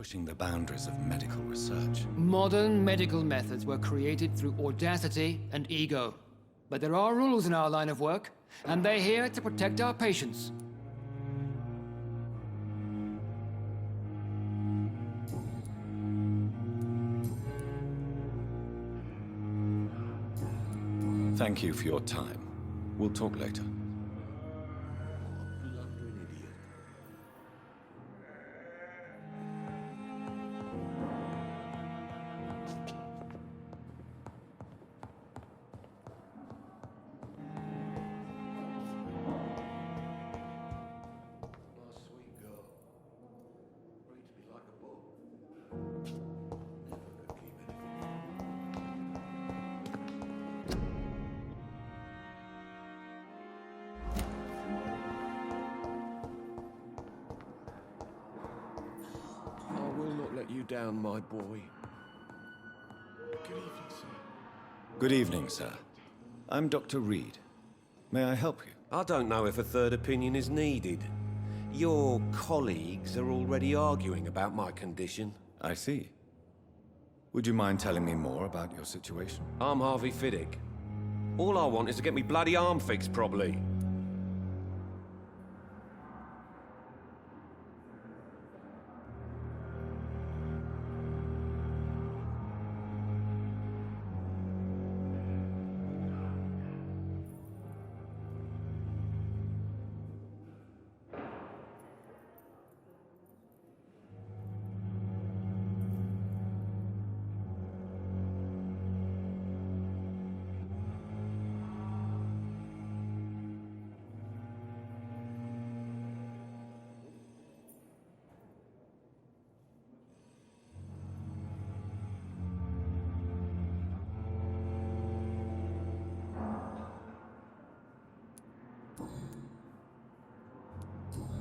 pushing the boundaries of medical research. Modern medical methods were created through audacity and ego. But there are rules in our line of work, and they're here to protect our patients. Thank you for your time. We'll talk later. Down, my boy. Good evening, sir. Good evening, sir. I'm Dr. Reed. May I help you? I don't know if a third opinion is needed. Your colleagues are already arguing about my condition. I see. Would you mind telling me more about your situation? I'm HARVEY FIDDICK. All I want is to get me bloody arm fixed properly.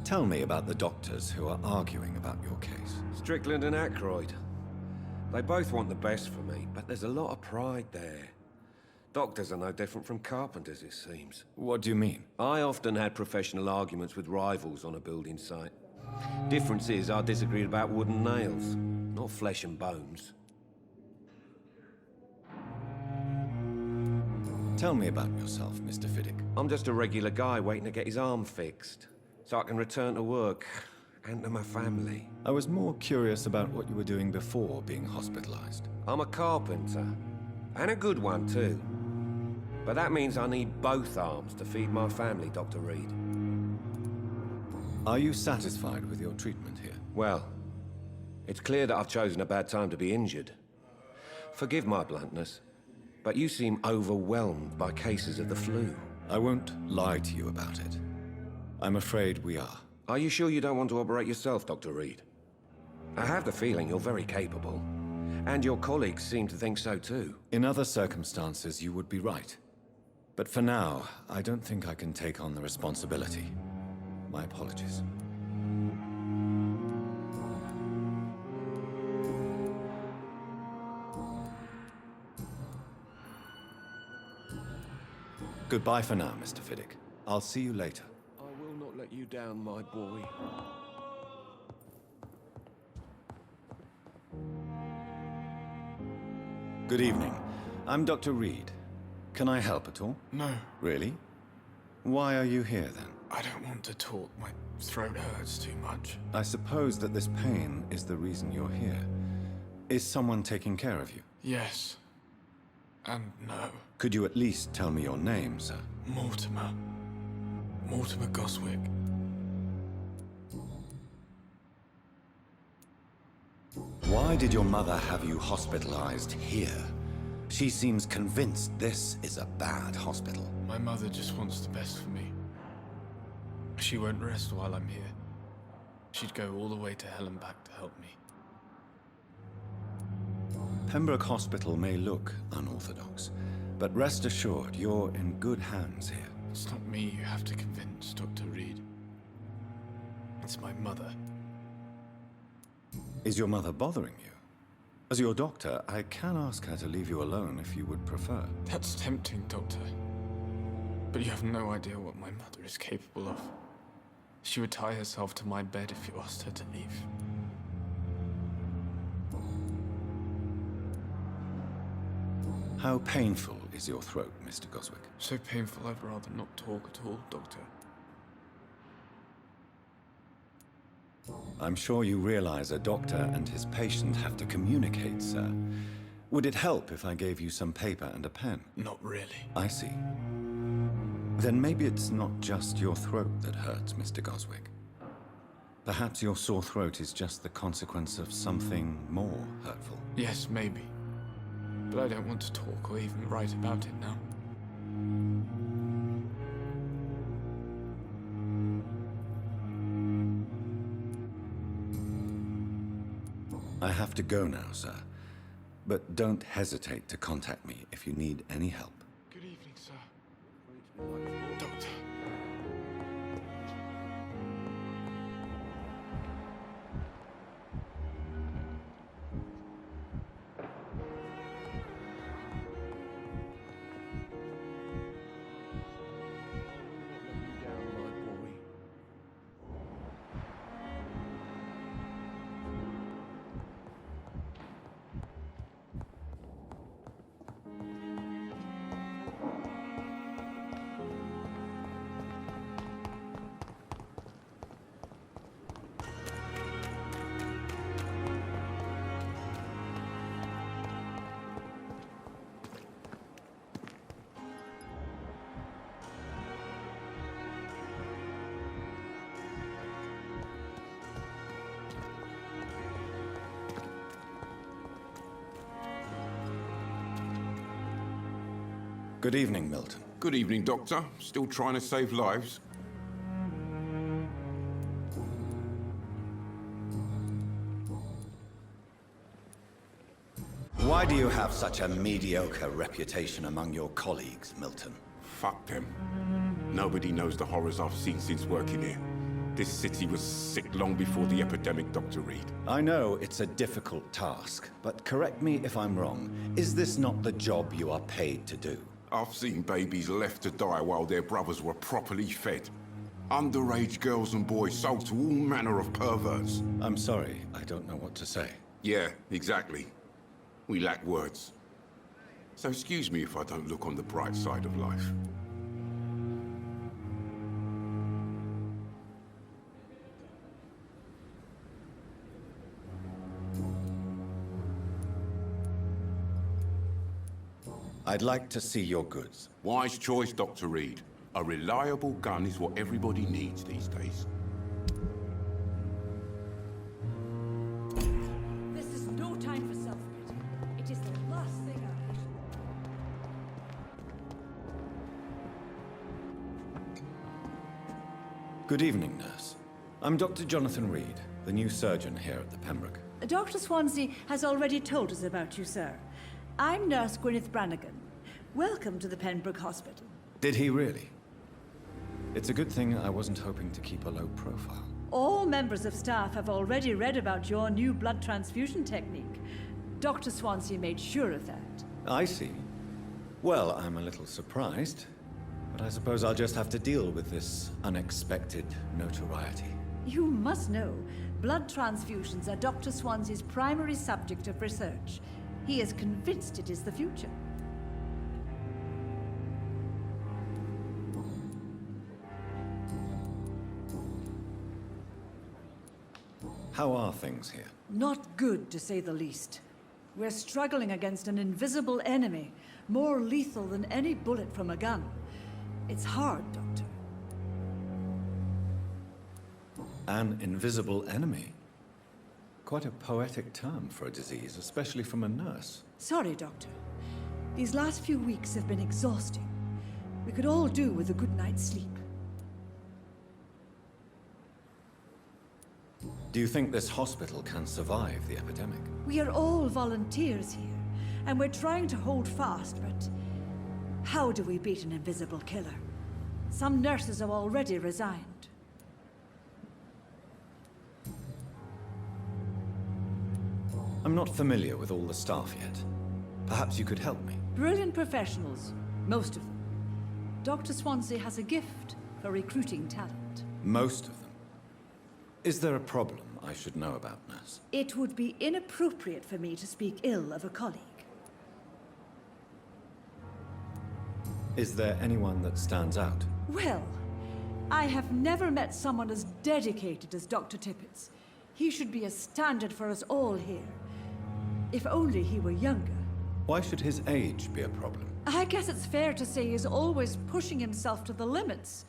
Tell me about the doctors who are arguing about your case. Strickland and Aykroyd. They both want the best for me, but there's a lot of pride there. Doctors are no different from carpenters, it seems. What do you mean? I often had professional arguments with rivals on a building site. Difference is I disagreed about wooden nails, not flesh and bones. Tell me about yourself, Mr. Fiddick. I'm just a regular guy waiting to get his arm fixed, so I can return to work and to my family. I was more curious about what you were doing before being hospitalized. I'm a carpenter, and a good one too. But that means I need both arms to feed my family, Dr. Reed. Are you satisfied with your treatment here? Well, it's clear that I've chosen a bad time to be injured. Forgive my bluntness, but you seem overwhelmed by cases of the flu. I won't lie to you about it. I'm afraid we are. Are you sure you don't want to operate yourself, Dr. Reed? I have the feeling you're very capable, and your colleagues seem to think so too. In other circumstances, you would be right. But for now, I don't think I can take on the responsibility. My apologies. Goodbye for now, Mr. Fiddick. I'll see you later. I will not let you down, my boy. Good evening. I'm Dr. Reed. Can I help at all? No, Really? Why are you here, then? I don't want to talk. My throat hurts too much. I suppose that this pain is the reason you're here. Is someone taking care of you? Yes. And no. Could you at least tell me your name, sir? Mortimer. Mortimer GOSWICK. Why did your mother have you hospitalized here? She seems convinced this is a bad hospital. My mother just wants the best for me. She won't rest while I'm here. She'd go all the way to hell and back to help me. Pembroke Hospital may look unorthodox, but rest assured you're in good hands here. It's not me you have to convince, Dr. Reed. It's my mother. Is your mother bothering you? As your doctor, I can ask her to leave you alone if you would prefer. That's tempting, Doctor. But you have no idea what my mother is capable of. She would tie herself to my bed if you asked her to leave. How painful is your throat, Mr. Goswick? So painful I'd rather not talk at all, Doctor. I'm sure you realize a doctor and his patient have to communicate, sir. Would it help if I gave you some paper and a pen? Not really. I see. Then maybe it's not just your throat that hurts, Mr. Goswick. Perhaps your sore throat is just the consequence of something more hurtful. Yes, maybe. But I don't want to talk or even write about it now. I have to go now, sir. But don't hesitate to contact me if you need any help. Good evening, sir. Doctor. Good evening, Milton. Good evening, Doctor. Still trying to save lives? Why do you have such a mediocre reputation among your colleagues, Milton? Fuck them. Nobody knows the horrors I've seen since working here. This city was sick long before the epidemic, Dr. Reed. I know it's a difficult task, but correct me if I'm wrong. Is this not the job you are paid to do? I've seen babies left to die while their brothers were properly fed. Underage girls and boys sold to all manner of perverts. I'm sorry, I don't know what to say. Yeah, exactly. We lack words. So excuse me if I don't look on the bright side of life. I'd like to see your goods. Wise choice, Dr. Reed. A reliable gun is what everybody needs these days. This is no time for self-pity. It is the last thing I wish. Good evening, nurse. I'm Dr. Jonathan Reed, the new surgeon here at the Pembroke. Dr. Swansea has already told us about you, sir. I'm Nurse Gwyneth Brannigan. Welcome to the Pembroke Hospital. Did he really? It's a good thing I wasn't hoping to keep a low profile. All members of staff have already read about your new blood transfusion technique. Dr. Swansea made sure of that. I see. Well, I'm a little surprised, but I suppose I'll just have to deal with this unexpected notoriety. You must know, blood transfusions are Dr. Swansea's primary subject of research. He is convinced it is the future. How are things here? Not good, to say the least. We're struggling against an invisible enemy, more lethal than any bullet from a gun. It's hard, Doctor. An invisible enemy? Quite a poetic term for a disease, especially from a nurse. Sorry, Doctor. These last few weeks have been exhausting. We could all do with a good night's sleep. Do you think this hospital can survive the epidemic? We are all volunteers here, and we're trying to hold fast, but how do we beat an invisible killer? Some nurses have already resigned. I'm not familiar with all the staff yet. Perhaps you could help me. Brilliant professionals, most of them. Dr. Swansea has a gift for recruiting talent. Most of them. Is there a problem I should know about, nurse? It would be inappropriate for me to speak ill of a colleague. Is there anyone that stands out? Well, I have never met someone as dedicated as Dr. Tippett's. He should be a standard for us all here. If only he were younger. Why should his age be a problem? I guess it's fair to say he's always pushing himself to the limits.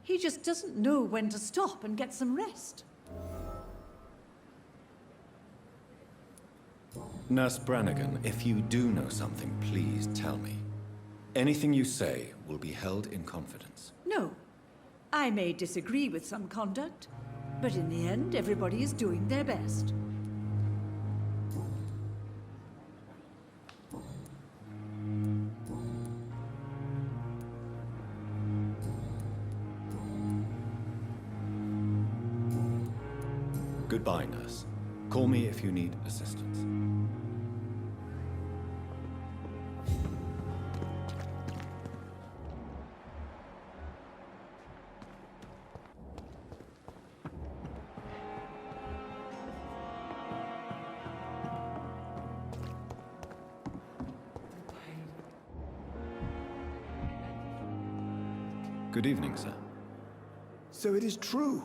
He just doesn't know when to stop and get some rest. Nurse Brannigan, if you do know something, please tell me. Anything you say will be held in confidence. No. I may disagree with some conduct, but in the end, everybody is doing their best. Goodbye, nurse. Call me if you need assistance. Good evening, sir. So it is true.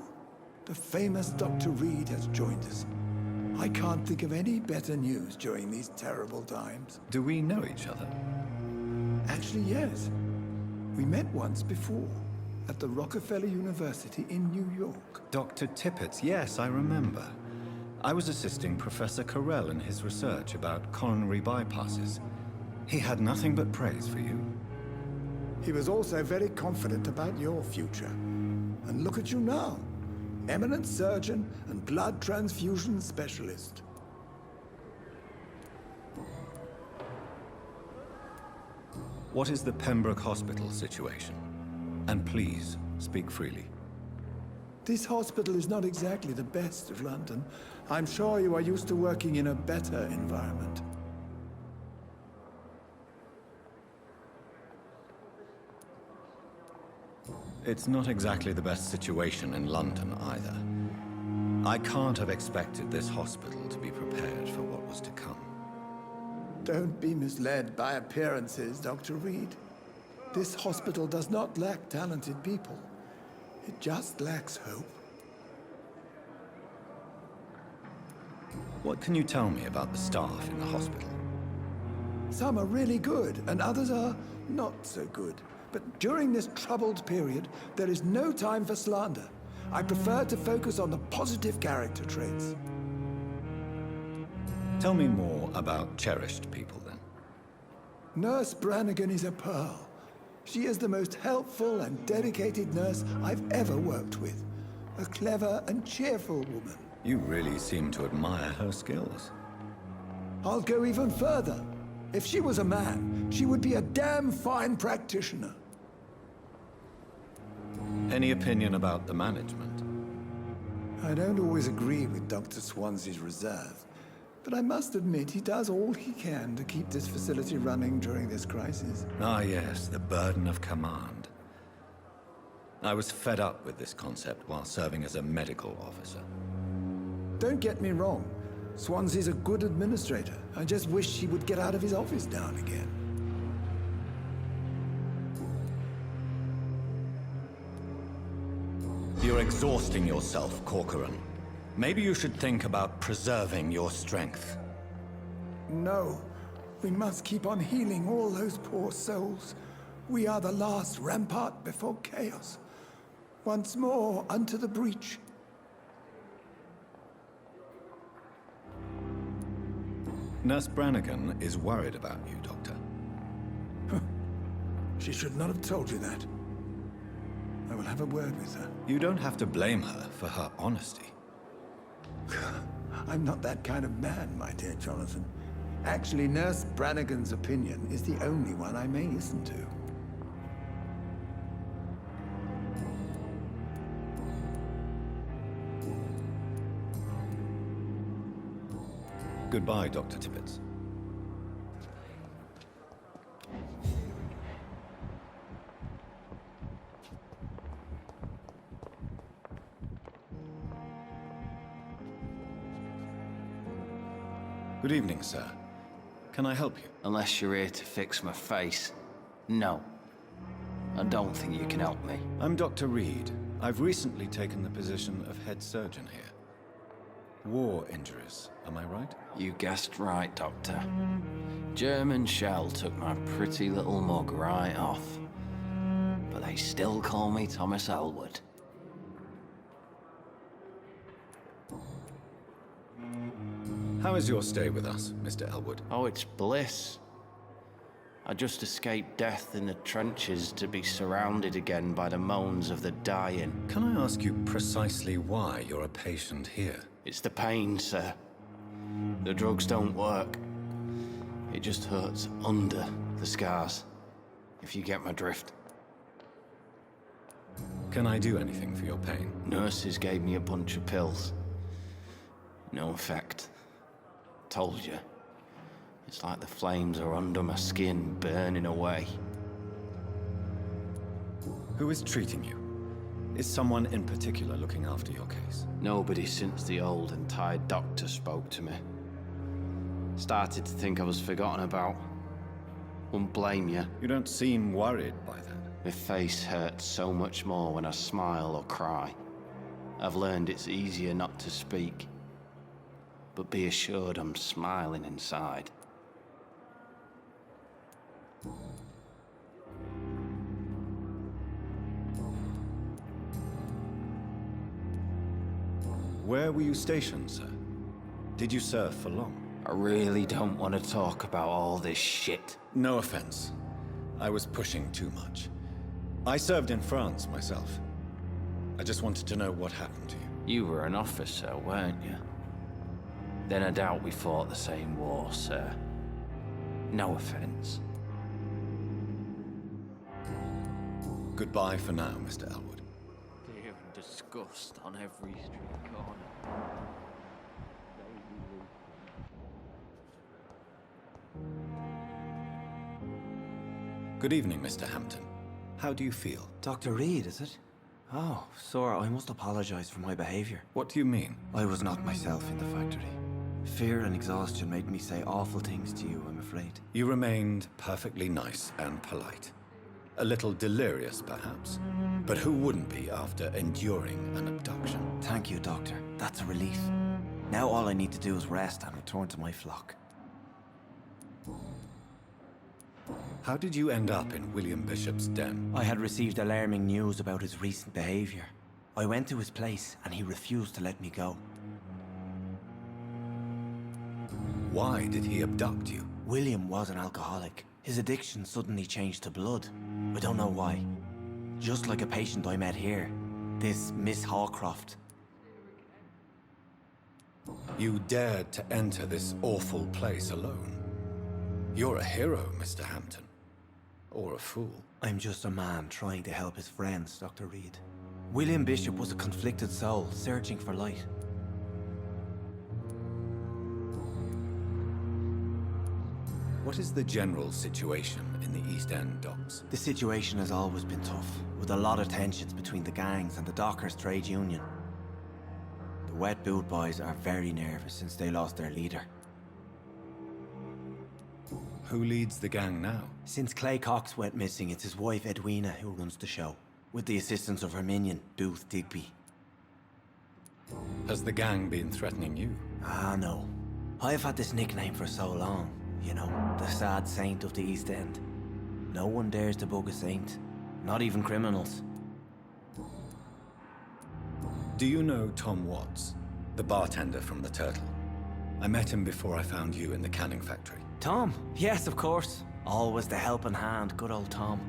The famous Dr. Reed has joined us. I can't think of any better news during these terrible times. Do we know each other? Actually, yes. We met once before, at the Rockefeller University in New York. Dr. Tippett's, yes, I remember. I was assisting Professor Carell in his research about coronary bypasses. He had nothing but praise for you. He was also very confident about your future. And look at you now. Eminent surgeon and blood transfusion specialist. What is the Pembroke Hospital situation? And please, speak freely. This hospital is not exactly the best of London. I'm sure you are used to working in a better environment. It's not exactly the best situation in London either. I can't have expected this hospital to be prepared for what was to come. Don't be misled by appearances, Dr. Reed. This hospital does not lack talented people. It just lacks hope. What can you tell me about the staff in the hospital? Some are really good, and others are not so good. But during this troubled period, there is no time for slander. I prefer to focus on the positive character traits. Tell me more about cherished people, then. Nurse Brannigan is a pearl. She is the most helpful and dedicated nurse I've ever worked with. A clever and cheerful woman. You really seem to admire her skills. I'll go even further. If she was a man, she would be a damn fine practitioner. Any opinion about the management? I don't always agree with Dr. Swansea's reserve, but I must admit he does all he can to keep this facility running during this crisis. Ah, yes, the burden of command. I was fed up with this concept while serving as a medical officer. Don't get me wrong. Swansea's a good administrator. I just wish he would get out of his office now and again. You're exhausting yourself, Corcoran. Maybe you should think about preserving your strength. No. We must keep on healing all those poor souls. We are the last rampart before chaos. Once more, unto the breach. Nurse Brannigan is worried about you, Doctor. She should not have told you that. I will have a word with her. You don't have to blame her for her honesty. I'm not that kind of man, my dear Jonathan. Actually, Nurse Brannigan's opinion is the only one I may listen to. Goodbye, Dr. Tippett. Good evening, sir. Can I help you? Unless you're here to fix my face. No. I don't think you can help me. I'm Dr. Reed. I've recently taken the position of head surgeon here. War injuries, am I right? You guessed right, Doctor. German shell took my pretty little mug right off. But they still call me Thomas Elwood. How is your stay with us, Mr. Elwood? Oh, it's bliss. I just escaped death in the trenches to be surrounded again by the moans of the dying. Can I ask you precisely why you're a patient here? It's the pain, sir. The drugs don't work. It just hurts under the scars, if you get my drift. Can I do anything for your pain? Nurses gave me a bunch of pills. No effect. Told you. It's like the flames are under my skin, burning away. Who is treating you? Is someone in particular looking after your case? Nobody since the old and tired doctor spoke to me. Started to think I was forgotten about. Wouldn't blame you. You don't seem worried by that. My face hurts so much more when I smile or cry. I've learned it's easier not to speak. But be assured I'm smiling inside. Where were you stationed, sir? Did you serve for long? I really don't want to talk about all this shit. No offense. I was pushing too much. I served in France myself. I just wanted to know what happened to you. You were an officer, weren't you? Then I doubt we fought the same war, sir. No offense. Goodbye for now, Mr. Elwood. Fear and disgust on every street corner. Good evening, Mr. Hampton. How do you feel? Dr. Reed, is it? Oh, sir, I must apologize for my behavior. What do you mean? I was not myself in the factory. Fear and exhaustion made me say awful things to you, I'm afraid. You remained perfectly nice and polite. A little delirious, perhaps. But who wouldn't be after enduring an abduction? Thank you, Doctor. That's a relief. Now all I need to do is rest and return to my flock. How did you end up in William Bishop's den? I had received alarming news about his recent behavior. I went to his place and he refused to let me go. Why did he abduct you? William was an alcoholic. His addiction suddenly changed to blood. I don't know why. Just like a patient I met here. This Miss HAWCROFT. You dared to enter this awful place alone. You're a hero, Mr. Hampton. Or a fool. I'm just a man trying to help his friends, Dr. Reed. William Bishop was a conflicted soul, searching for light. What is the general situation in the East End docks? The situation has always been tough, with a lot of tensions between the gangs and the dockers' trade union. The Wet Boot Boys are very nervous since they lost their leader. Who leads the gang now? Since Clay Cox went missing, it's his wife Edwina who runs the show, with the assistance of her minion, Booth Digby. Has the gang been threatening you? Ah, no. I've had this nickname for so long, you know, the sad saint of the East End. No one dares to bug a saint, not even criminals. Do you know Tom Watts, the bartender from the Turtle? I met him before I found you in the canning factory. Tom? Yes, of course. Always the helping hand, good old Tom.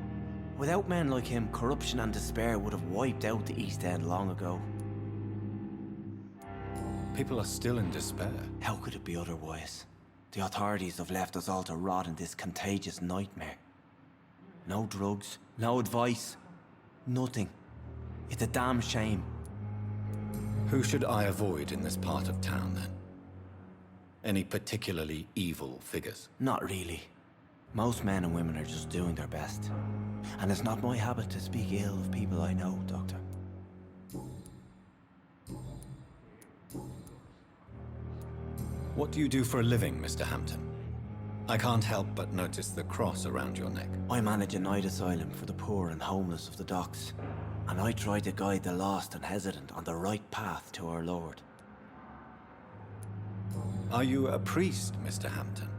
Without men like him, corruption and despair would have wiped out the East End long ago. People are still in despair. How could it be otherwise? The authorities have left us all to rot in this contagious nightmare. No drugs, no advice, nothing. It's a damn shame. Who should I avoid in this part of town, then? Any particularly evil figures? Not really. Most men and women are just doing their best. And it's not my habit to speak ill of people I know, Doctor. What do you do for a living, Mr. Hampton? I can't help but notice the cross around your neck. I manage a night asylum for the poor and homeless of the docks, and I try to guide the lost and hesitant on the right path to our Lord. Are you a priest, Mr. Hampton?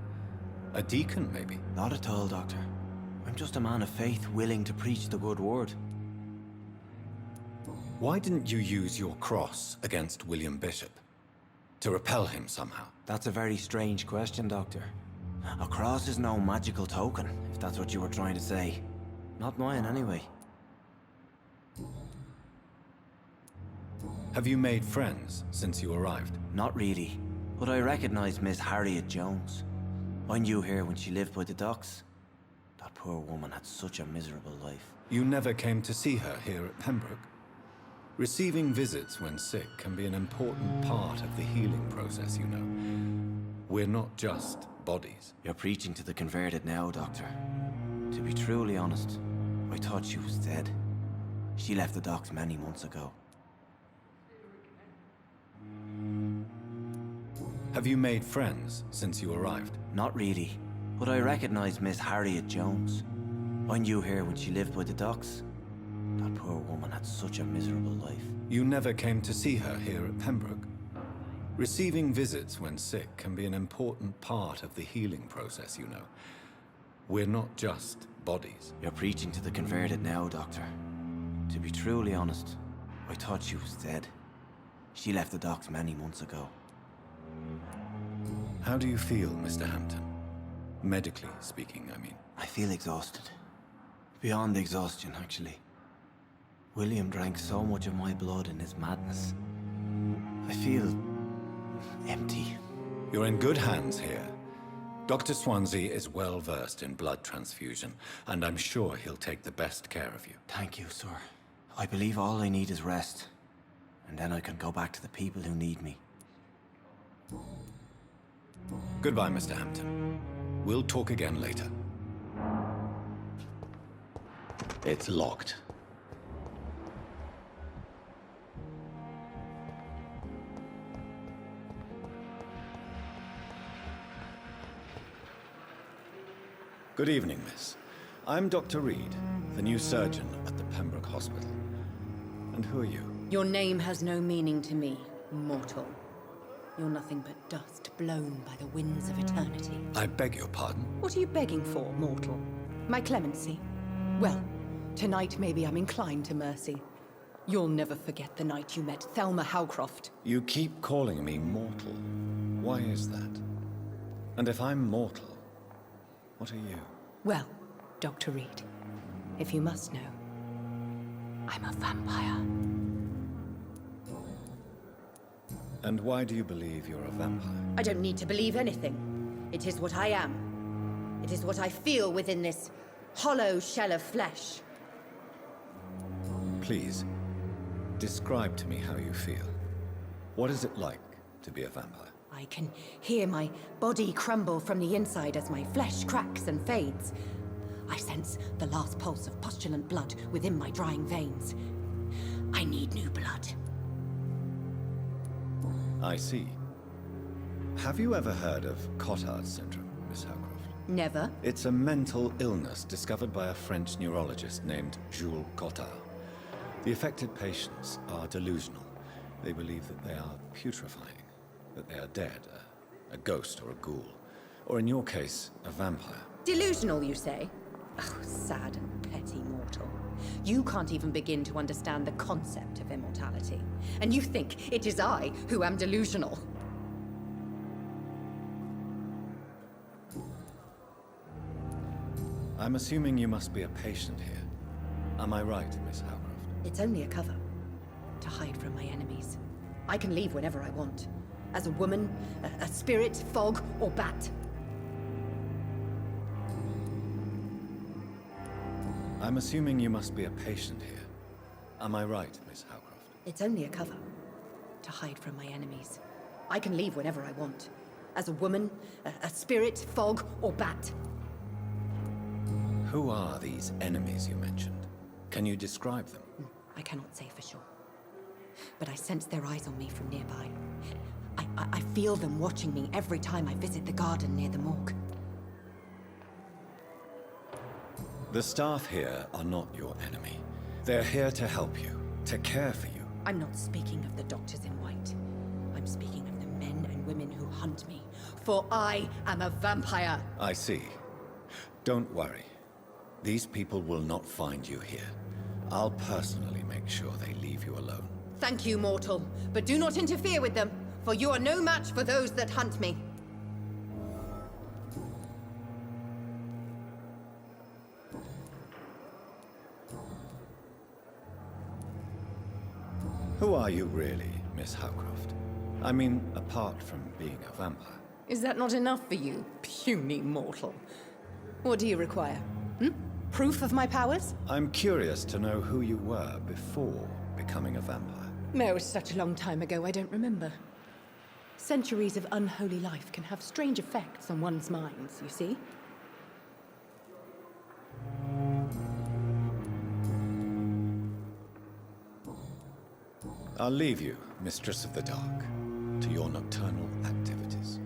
A deacon, maybe? Not at all, Doctor. I'm just a man of faith willing to preach the good word. Why didn't you use your cross against William Bishop? To repel him somehow? That's a very strange question, Doctor. A cross is no magical token, if that's what you were trying to say. Not mine, anyway. Have you made friends since you arrived? Not really, but I recognize Miss Harriet Jones. I knew her when she lived by the docks. That poor woman had such a miserable life. You never came to see her here at Pembroke? Receiving visits when sick can be an important part of the healing process, you know. We're not just bodies. You're preaching to the converted now, Doctor. To be truly honest, I thought she was dead. She left the docks many months ago. Have you made friends since you arrived? Not really, but I recognize Miss Harriet Jones. I knew her when she lived by the docks. That poor woman had such a miserable life. You never came to see her here at Pembroke? Receiving visits when sick can be an important part of the healing process, you know. We're not just bodies. You're preaching to the converted now, Doctor. To be truly honest, I thought she was dead. She left the docks many months ago. How do you feel, Mr. Hampton? Medically speaking, I mean. I feel exhausted. Beyond exhaustion, actually. William drank so much of my blood in his madness. I feel empty. You're in good hands here. Dr. Swansea is well versed in blood transfusion, and I'm sure he'll take the best care of you. Thank you, sir. I believe all I need is rest. And then I can go back to the people who need me. Goodbye, Mr. Hampton. We'll talk again later. It's locked. Good evening, miss. I'm Dr. Reed, the new surgeon at the Pembroke Hospital. And who are you? Your name has no meaning to me, mortal. You're nothing but dust blown by the winds of eternity. I beg your pardon? What are you begging for, mortal? My clemency? Well, tonight maybe I'm inclined to mercy. You'll never forget the night you met Thelma HOWCROFT. You keep calling me mortal. Why is that? And if I'm mortal, what are you? Well, Dr. Reed, if you must know, I'm a vampire. And why do you believe you're a vampire? I don't need to believe anything. It is what I am. It is what I feel within this hollow shell of flesh. Please, describe to me how you feel. What is it like to be a vampire? I can hear my body crumble from the inside as my flesh cracks and fades. I sense the last pulse of postulant blood within my drying veins. I need new blood. I see. Have you ever heard of Cotard's syndrome, Miss HOWCROFT? Never. It's a mental illness discovered by a French neurologist named Jules Cotard. The affected patients are delusional. They believe that they are putrefying, that they are dead, a ghost or a ghoul, or in your case, a vampire. Delusional, you say? Oh, sad and petty mortal. You can't even begin to understand the concept of immortality. And you think it is I who am delusional. I'm assuming you must be a patient here. Am I right, Miss HOWCROFT? It's only a cover. To hide from my enemies. I can leave whenever I want. As a woman, a spirit, fog, or bat. I'm assuming you must be a patient here. Am I right, Miss HOWCROFT? It's only a cover. To hide from my enemies. I can leave whenever I want. As a woman, a spirit, fog, or bat. Who are these enemies you mentioned? Can you describe them? I cannot say for sure. But I sense their eyes on me from nearby. I feel them watching me every time I visit the garden near the morgue. The staff here are not your enemy. They're here to help you, to care for you. I'm not speaking of the doctors in white. I'm speaking of the men and women who hunt me. For I am a vampire. I see. Don't worry. These people will not find you here. I'll personally make sure they leave you alone. Thank you, mortal. But do not interfere with them, for you are no match for those that hunt me. Who are you really, Miss HOWCROFT? I mean, apart from being a vampire. Is that not enough for you, puny mortal? What do you require? Proof of my powers? I'm curious to know who you were before becoming a vampire. No, it was such a long time ago, I don't remember. Centuries of unholy life can have strange effects on one's minds, you see? I'll leave you, Mistress of the Dark, to your nocturnal activities.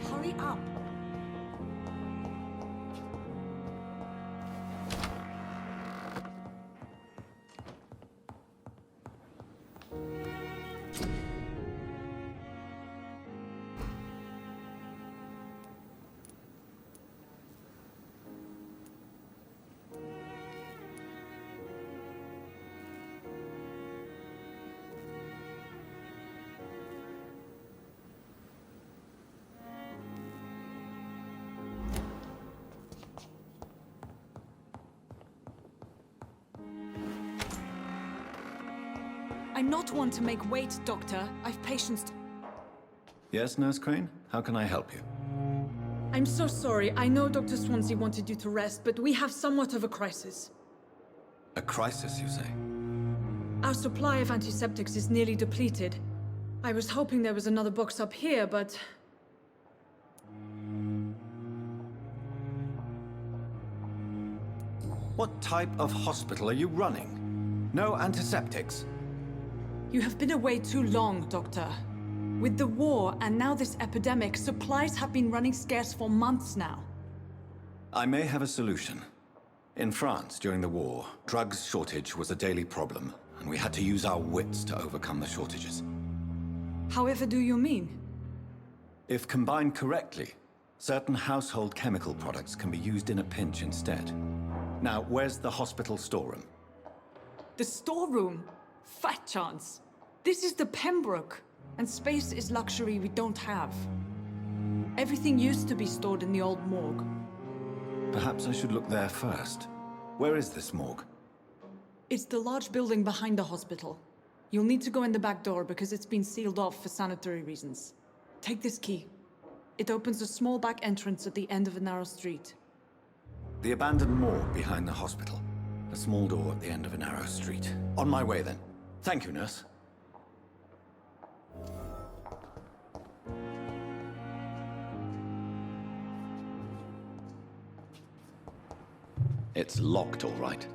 Hurry up! I'm not one to make wait, Doctor. I've patience. Yes, Nurse Crane? How can I help you? I'm so sorry. I know Dr. Swansea wanted you to rest, but we have somewhat of a crisis. A crisis, you say? Our supply of antiseptics is nearly depleted. I was hoping there was another box up here, but... What type of hospital are you running? No antiseptics? You have been away too long, Doctor. With the war and now this epidemic, supplies have been running scarce for months now. I may have a solution. In France, during the war, drugs shortage was a daily problem, and we had to use our wits to overcome the shortages. However do you mean? If combined correctly, certain household chemical products can be used in a pinch instead. Now, where's the hospital storeroom? The storeroom? Fat chance. This is the Pembroke, and space is luxury we don't have. Everything used to be stored in the old morgue. Perhaps I should look there first. Where is this morgue? It's the large building behind the hospital. You'll need to go in the back door because it's been sealed off for sanitary reasons. Take this key. It opens a small back entrance at the end of a narrow street. The abandoned morgue behind the hospital. A small door at the end of a narrow street. On my way, then. Thank you, nurse. It's locked, all right.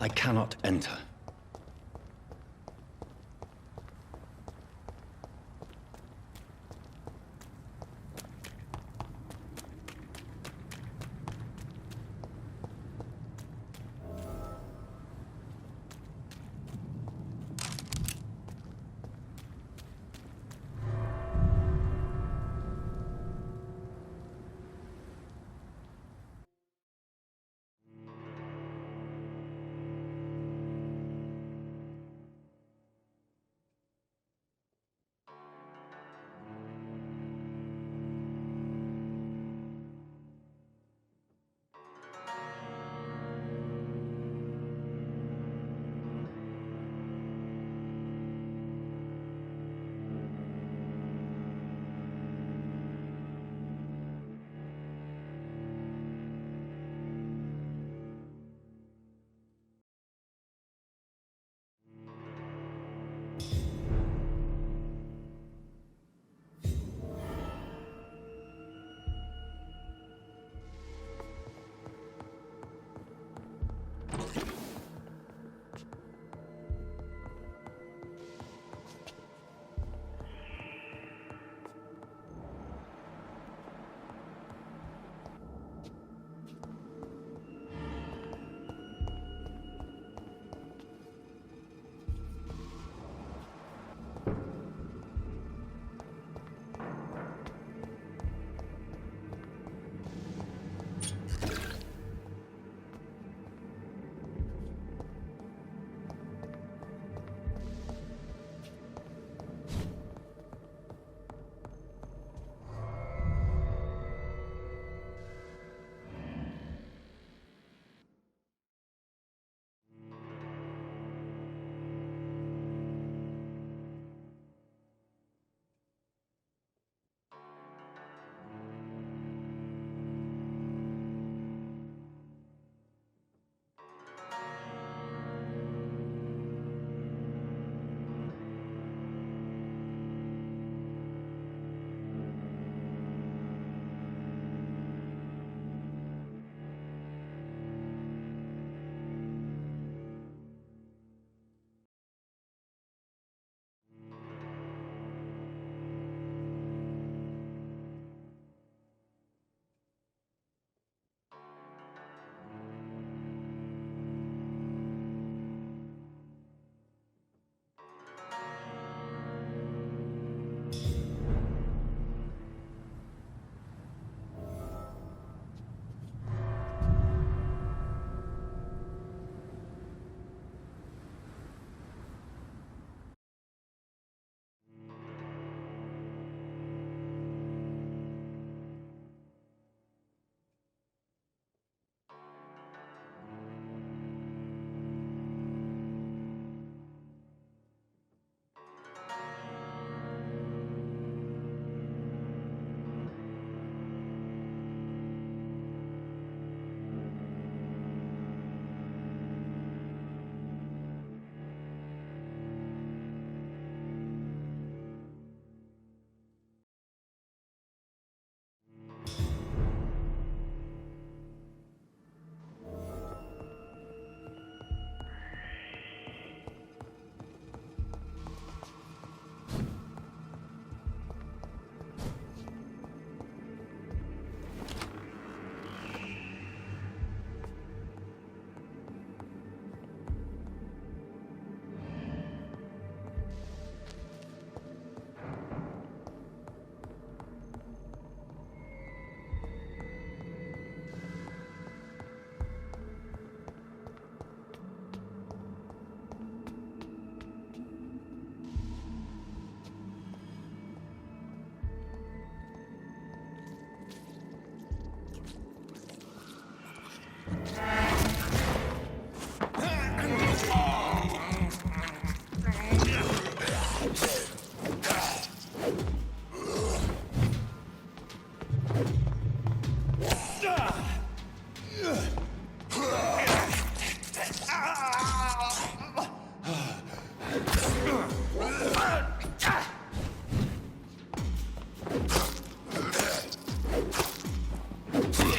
I cannot enter.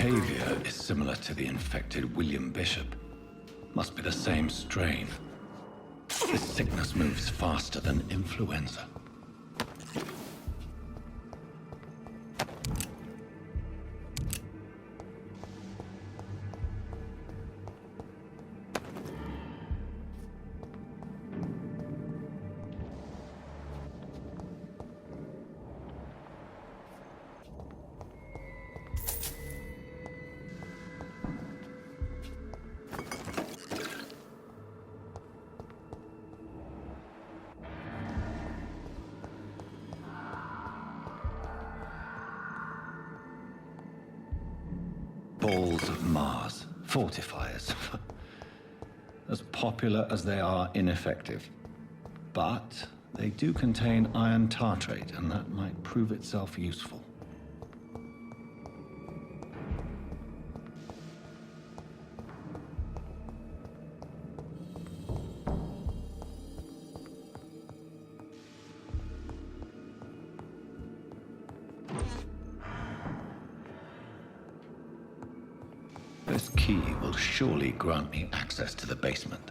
Behavior is similar to the infected William Bishop. Must be the same strain. This sickness moves faster than influenza. Balls of Mars, fortifiers. As popular as they are ineffective. But they do contain iron tartrate, and that might prove itself useful. This key will surely grant me access to the basement.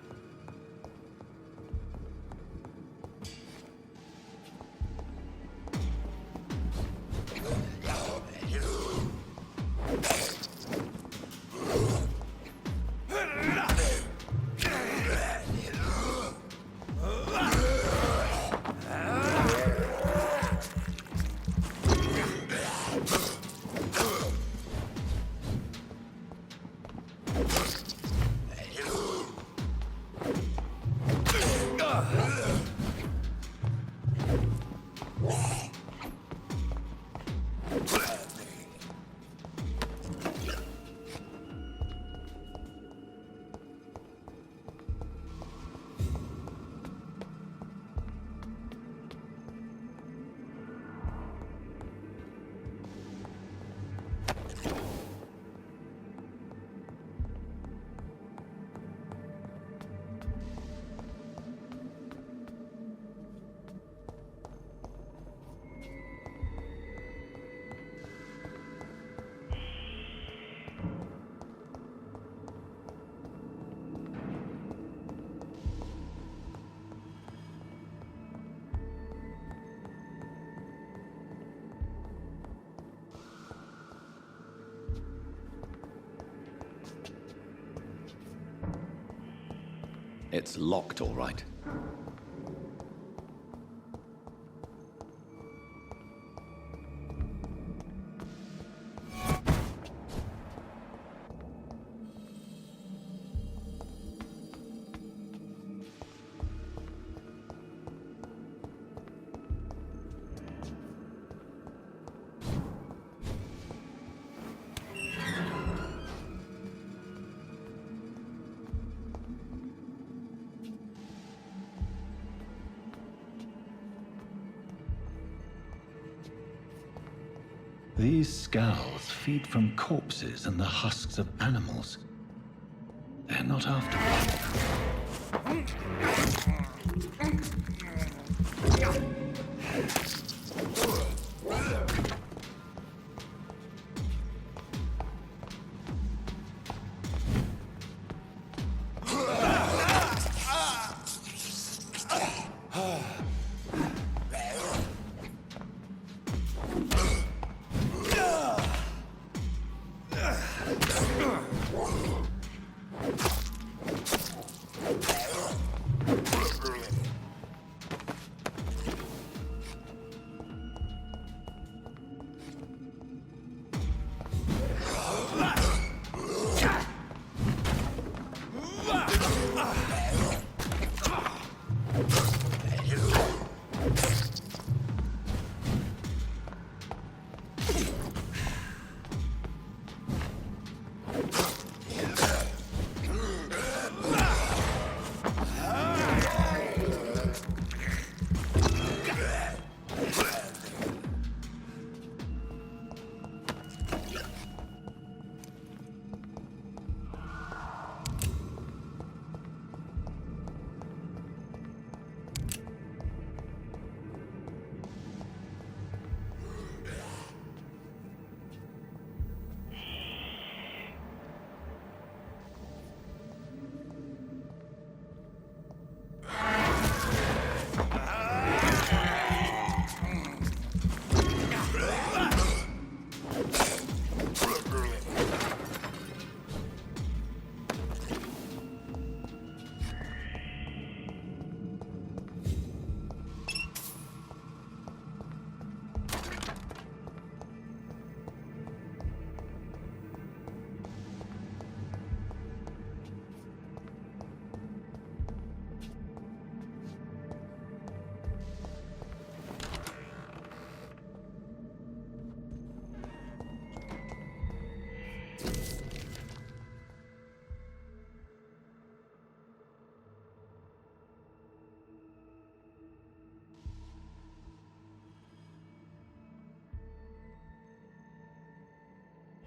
It's locked, all right. These skulls feed from corpses and the husks of animals. They're not after blood.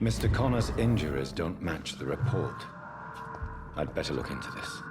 Mr. Connor's injuries don't match the report. I'd better look into this.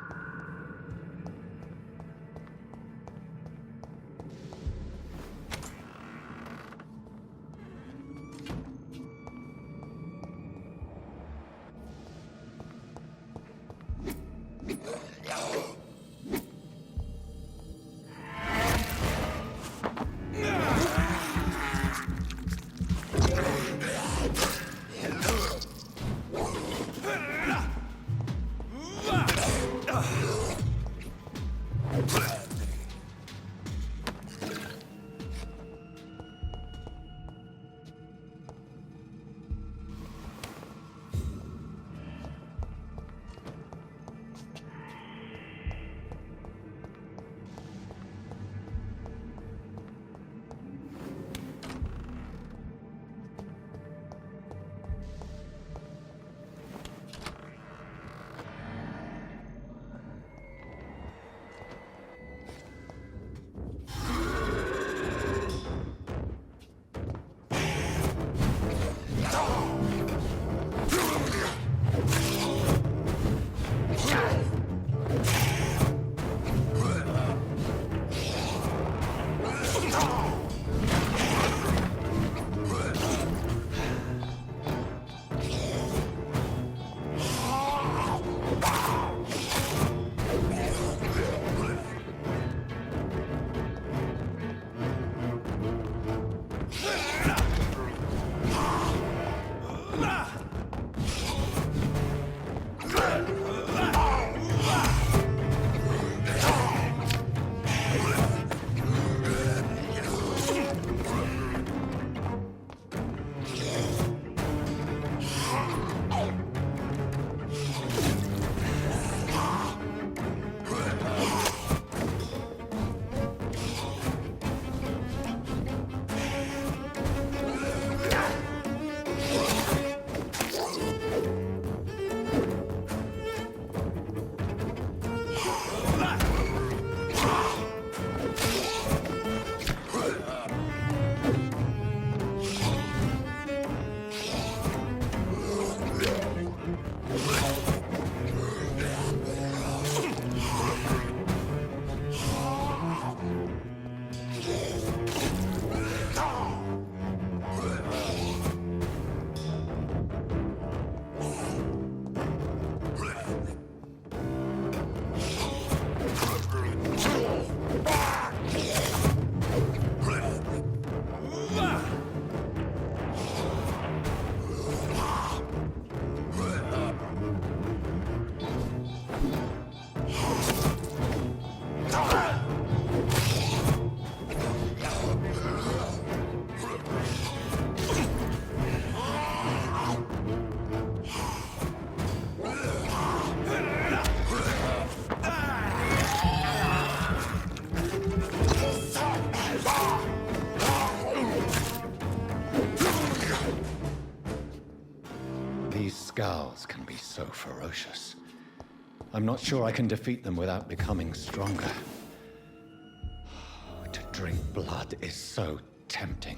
Scowls can be so ferocious. I'm not sure I can defeat them without becoming stronger. To drink blood is so tempting.